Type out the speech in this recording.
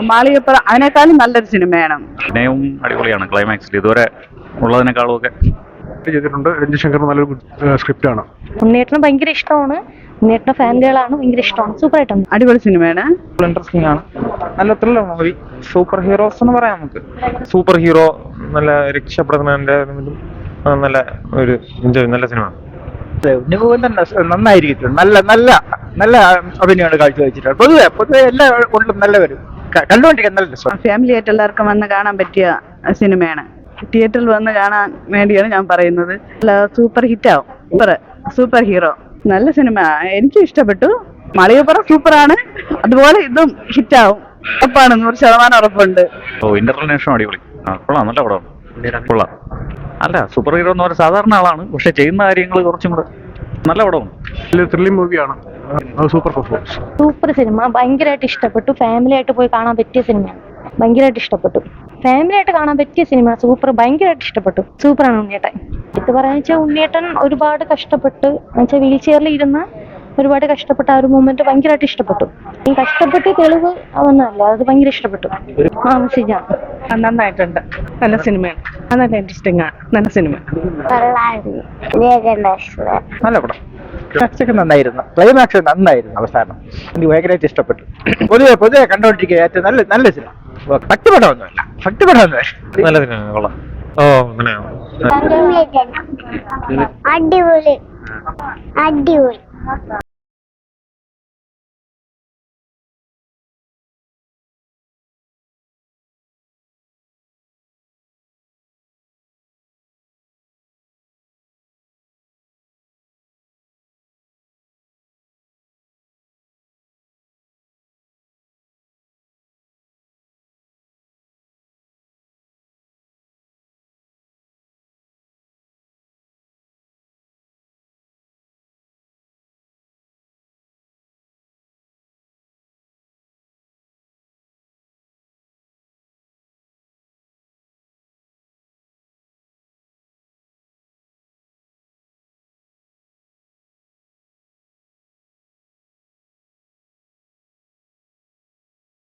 മാളികപ്പുറം അതിനേക്കാളും നല്ലൊരു സിനിമയാണ്. അഭിനയവും അടിപൊളിയാണ്. ക്ലൈമാക്സിൽ ഇതുവരെ ഉള്ളതിനേക്കാളും ഒക്കെ ചെയ്തിട്ടുണ്ട്. രഞ്ജിത് ശങ്കർ നല്ലൊരു സ്ക്രിപ്റ്റാണ്. ഉണ്ണിയേട്ടന് ഭയങ്കര ഇഷ്ടമാണ്. ഉണ്ണിയേട്ടന്റെ ഫാൻകളാണ്, ഭയങ്കര ഇഷ്ടമാണ്. സൂപ്പർ ആയിട്ടുണ്ട്. അടിപൊളി സിനിമയാണ്. ഇൻട്രസ്റ്റിംഗ് ആണ്. നല്ല ത്രില്ലർ മൂവി. സൂപ്പർ ഹീറോസ് എന്ന് പറയാം നമുക്ക്. സൂപ്പർ ഹീറോ നല്ല രക്ഷപ്പെടുന്നതിന്റെ നല്ല ഒരു എൻജോയ്, നല്ല സിനിമ. നന്നായിരിക്കും. നല്ല നല്ല നല്ല അഭിനയമാണ് കാഴ്ചവെച്ചിട്ടുണ്ട്. പൊതുവെ എല്ലാം കൊണ്ടും നല്ല വരും. കണ്ടുകൊണ്ടിരിക്കാൻ നല്ല രസം. ഫാമിലി ആയിട്ട് എല്ലാവർക്കും വന്ന് കാണാൻ പറ്റിയ സിനിമയാണ്. തിയേറ്ററിൽ വന്ന് കാണാൻ വേണ്ടിയാണ് ഞാൻ പറയുന്നത്. സൂപ്പർ ഹിറ്റാവും. സൂപ്പർ ഹീറോ നല്ല സിനിമ, എനിക്ക് ഇഷ്ടപ്പെട്ടു. മാളികപ്പുറം സൂപ്പറാണ്, അതുപോലെ ഇതും ഹിറ്റാവും. ഉറപ്പാണ്, 100% ഉറപ്പുണ്ട്. ഇന്റർനേഷനും അടിപൊളി. കൊള്ളാം, നല്ല പടം. കൊള്ളാം. അല്ല, സൂപ്പർ ഹീറോ എന്ന് പറഞ്ഞാൽ സാധാരണ ആളാണ്, പക്ഷെ ചെയ്യുന്ന കാര്യങ്ങൾ കുറച്ചും കൂടെ നല്ല പടമാണ്. ത്രില്ലിംഗ് മൂവിയാണ്. Super performance. സൂപ്പർ സിനിമ, ഭയങ്കരമായിട്ട് ഇഷ്ടപ്പെട്ടു. ഫാമിലി ആയിട്ട് പോയി കാണാൻ പറ്റിയ സിനിമയാണ്. ഭയങ്കരമായിട്ട് ഇഷ്ടപ്പെട്ടു. ഫാമിലി ആയിട്ട് കാണാൻ പറ്റിയ സിനിമ. സൂപ്പർ, ഭയങ്കരമായിട്ട് ഇഷ്ടപ്പെട്ടു. സൂപ്പറാണ് ഉണ്ണിയേട്ടൻ. ഇത് പറയാന്ന് വെച്ചാൽ ഉണ്ണിയേട്ടൻ ഒരുപാട് കഷ്ടപ്പെട്ട് എന്നുവെച്ചാൽ വീൽ ചെയറിൽ ഇരുന്ന് ഒരുപാട് കഷ്ടപ്പെട്ട ആ ഒരു മൂമെന്റ് ഭയങ്കരമായിട്ട് ഇഷ്ടപ്പെട്ടു. ഈ കഷ്ടപ്പെട്ട് തെളിവ് അതൊന്നല്ല, അത് ഭയങ്കര ഇഷ്ടപ്പെട്ടു. മെസ്സേജാണ്. നന്നായിട്ടുണ്ട്. നല്ല സിനിമയാണ്. നല്ല ഇൻട്രസ്റ്റിംഗ് ആണ്. നല്ല സിനിമ. നല്ല പടം. ക്ലൈമാക്സ് നന്നായിരുന്നു. ക്ലൈമാക്സ് നന്നായിരുന്നു. അവസാനം എനിക്ക് ഭയങ്കരമായിട്ട് ഇഷ്ടപ്പെട്ടു. പൊതുവെ കണ്ടുകൊണ്ടിരിക്കുക ഏറ്റവും നല്ല സിനിമ. ഭക്തിപടമൊന്നുമല്ല. നല്ല സിനിമ. കൊള്ളാം. അടിപൊളി.